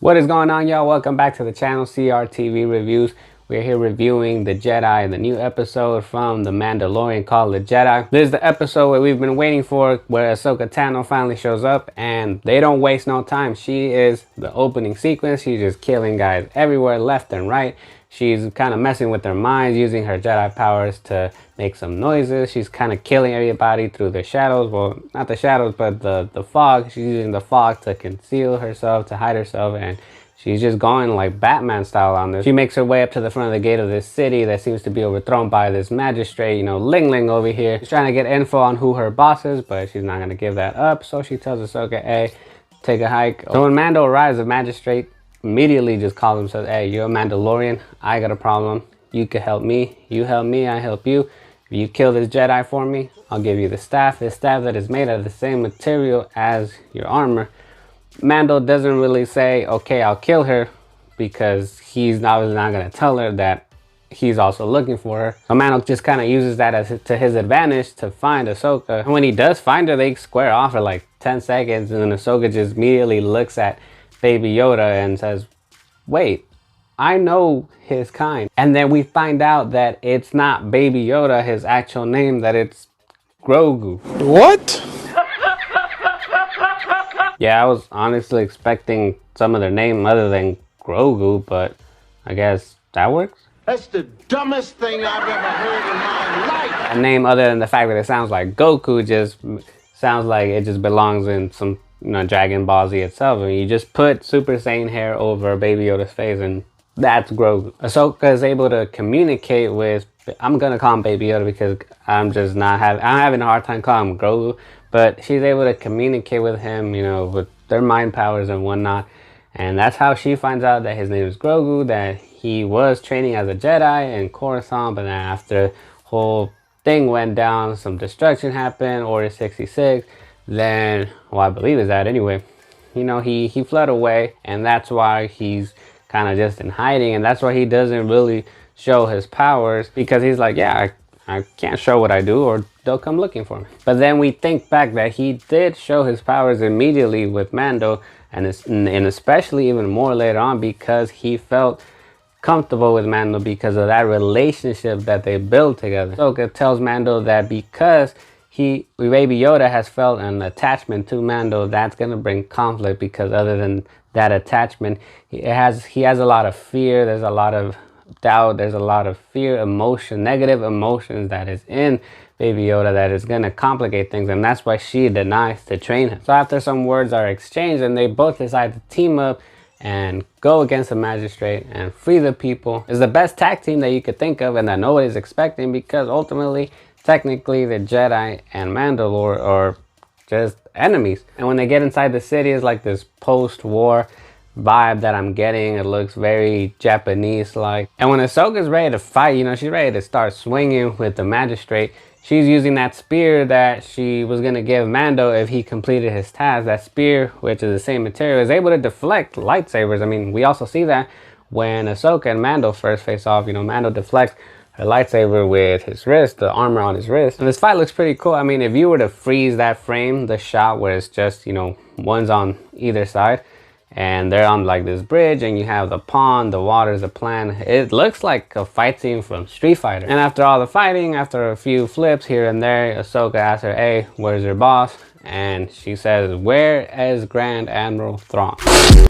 What is going on, y'all? Welcome back to the channel, CRTV Reviews. We're here reviewing The Jedi, the new episode from The Mandalorian called The Jedi. This is the episode where we've been waiting for, where Ahsoka Tano finally shows up, and they don't waste no time. She is the opening sequence. She's just killing guys everywhere, left and right. She's kind of messing with their minds, using her Jedi powers to make some noises. She's kind of killing everybody through the shadows. Well, not the shadows, but the fog. She's using the fog to conceal herself, to hide herself, and she's just going like Batman style on this. She makes her way up to the front of the gate of this city that seems to be overthrown by this magistrate, you know, Ling Ling over here. She's trying to get info on who her boss is, but she's not going to give that up. So she tells Ahsoka, hey, take a hike. So when Mando arrives, the magistrate immediately just calls him, says, hey, you're a Mandalorian. I got a problem. You could help me. You help me, I help you. If you kill this Jedi for me, I'll give you the staff. This staff that is made out of the same material as your armor. Mando doesn't really say, okay, I'll kill her, because he's obviously not going to tell her that he's also looking for her. So Mando just kind of uses that as to his advantage to find Ahsoka. And when he does find her, they square off for like 10 seconds. And then Ahsoka just immediately looks at Baby Yoda and says, wait, I know his kind. And then we find out that it's not Baby Yoda, his actual name, that it's Grogu. What? Yeah, I was honestly expecting some other name other than Grogu, but I guess that works. That's the dumbest thing I've ever heard in my life. A name other than the fact that it sounds like Goku just sounds like it just belongs in some, you know, Dragon Ball Z itself. I mean, you just put Super Saiyan hair over Baby Yoda's face and that's Grogu. Ahsoka is able to communicate with, I'm gonna call him Baby Yoda because I'm having a hard time calling him Grogu, but she's able to communicate with him, you know, with their mind powers and whatnot. And that's how she finds out that his name is Grogu, that he was training as a Jedi in Coruscant, but then after the whole thing went down, some destruction happened, Order 66, then, well, I believe is that anyway, you know, he fled away, and that's why he's kind of just in hiding, and that's why he doesn't really show his powers, because he's like, yeah, I can't show what I do or they'll come looking for me. But then we think back that he did show his powers immediately with Mando, and especially even more later on, because he felt comfortable with Mando because of that relationship that they built together. Ahsoka tells Mando that because Baby Yoda has felt an attachment to Mando, that's going to bring conflict, because other than that attachment, he has a lot of fear, there's a lot of doubt, there's a lot of fear, emotion, negative emotions that is in Baby Yoda that is going to complicate things, and that's why she denies to train him. So after some words are exchanged and they both decide to team up and go against the magistrate and free the people, it's the best tag team that you could think of and that nobody's expecting, because ultimately, technically, the Jedi and Mandalore are just enemies. And when they get inside the city, it's like this post-war vibe that I'm getting. It looks very Japanese like. And when Ahsoka's ready to fight, you know, she's ready to start swinging with the magistrate. She's using that spear that she was going to give Mando if he completed his task. That spear, which is the same material, is able to deflect lightsabers. I mean, we also see that when Ahsoka and Mando first face off. You know, Mando deflects her lightsaber with his wrist, the armor on his wrist. And this fight looks pretty cool. I mean, if you were to freeze that frame, the shot where it's just, you know, one's on either side, and they're on like this bridge, and you have the pond, the water's the plan. It looks like a fight scene from Street Fighter. And after all the fighting, after a few flips here and there, Ahsoka asks her, hey, where's your boss? And she says, where is Grand Admiral Thrawn?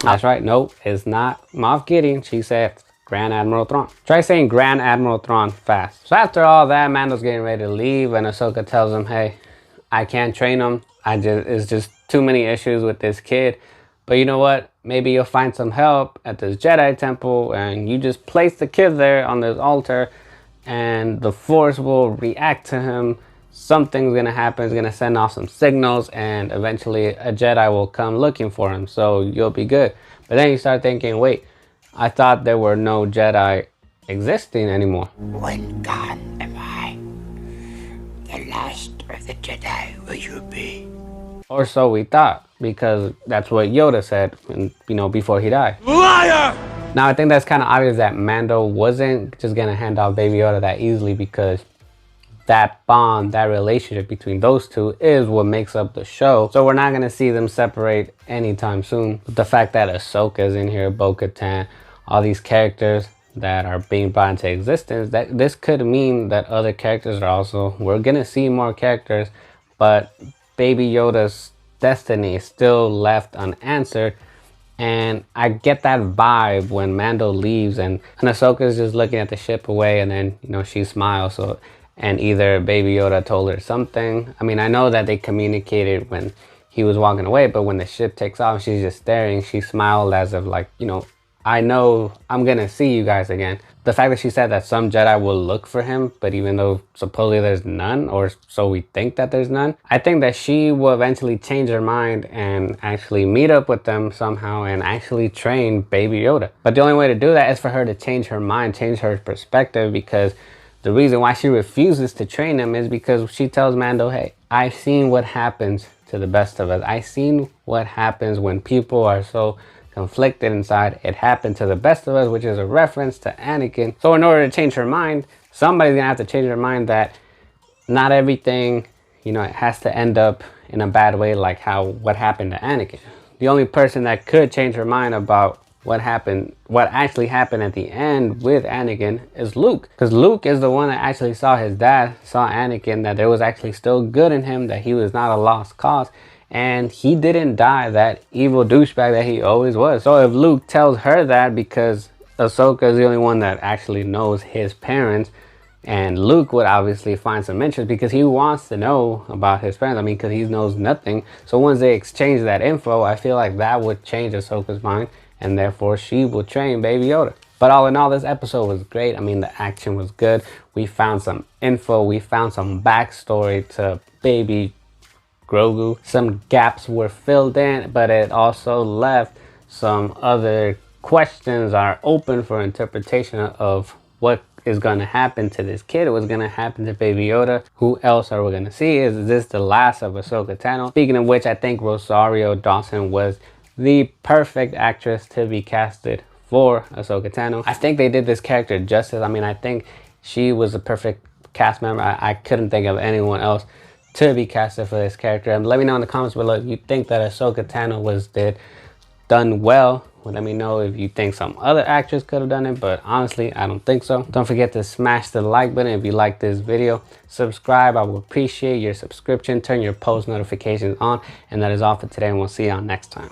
That's right, nope, it's not Moff Gideon. She said Grand Admiral Thrawn. Try saying Grand Admiral Thrawn fast. So after all that, Mando's getting ready to leave, and Ahsoka tells him, hey, I can't train him. It's just too many issues with this kid. But you know what? Maybe you'll find some help at this Jedi temple, and you just place the kid there on this altar, and the Force will react to him. Something's going to happen. It's going to send off some signals, and eventually a Jedi will come looking for him. So you'll be good. But then you start thinking, wait, I thought there were no Jedi existing anymore. When gone am I, the last of the Jedi will you be? Or so we thought, because that's what Yoda said, you know, before he died. Liar! Now, I think that's kind of obvious that Mando wasn't just going to hand off Baby Yoda that easily, because that bond, that relationship between those two is what makes up the show. So we're not going to see them separate anytime soon. But the fact that Ahsoka is in here, Bo-Katan, all these characters that are being brought into existence, that this could mean that other characters are also, we're going to see more characters, but Baby Yoda's destiny is still left unanswered. And I get that vibe when Mando leaves and Ahsoka is just looking at the ship away, and then, you know, she smiles. So, and either Baby Yoda told her something. I mean, I know that they communicated when he was walking away, but when the ship takes off, she's just staring. She smiled as if like, you know, I know I'm gonna see you guys again. The fact that she said that some Jedi will look for him, but even though supposedly there's none, or so we think that there's none, I think that she will eventually change her mind and actually meet up with them somehow and actually train Baby Yoda. But the only way to do that is for her to change her mind, change her perspective, because the reason why she refuses to train him is because she tells Mando, hey, I've seen what happens to the best of us. I've seen what happens when people are so conflicted inside. It happened to the best of us, which is a reference to Anakin. So in order to change her mind, somebody's gonna have to change her mind that not everything, you know, it has to end up in a bad way, like what happened to Anakin. The only person that could change her mind about what actually happened at the end with Anakin is Luke, because Luke is the one that actually saw his dad, saw Anakin, that there was actually still good in him, that he was not a lost cause. And he didn't die that evil douchebag that he always was. So if Luke tells her that, because Ahsoka is the only one that actually knows his parents, and Luke would obviously find some interest because he wants to know about his parents. I mean, because he knows nothing. So once they exchange that info, I feel like that would change Ahsoka's mind, and therefore she will train Baby Yoda. But all in all, this episode was great. I mean, the action was good. We found some info. We found some backstory to Baby Grogu. Some gaps were filled in, but it also left some other questions are open for interpretation of what is going to happen to this kid, what's going to happen to Baby Yoda. Who else are we going to see? Is this the last of Ahsoka Tano? Speaking of which, I think Rosario Dawson was the perfect actress to be casted for Ahsoka Tano. I think they did this character justice. I mean, I think she was a perfect cast member. I couldn't think of anyone else to be casted for this character. And let me know in the comments below if you think that Ahsoka Tano was done well. Let me know if you think some other actress could have done it, but honestly, I don't think so. Don't forget to smash the like button if you like this video. Subscribe, I will appreciate your subscription. Turn your post notifications on, and that is all for today, and we'll see y'all next time.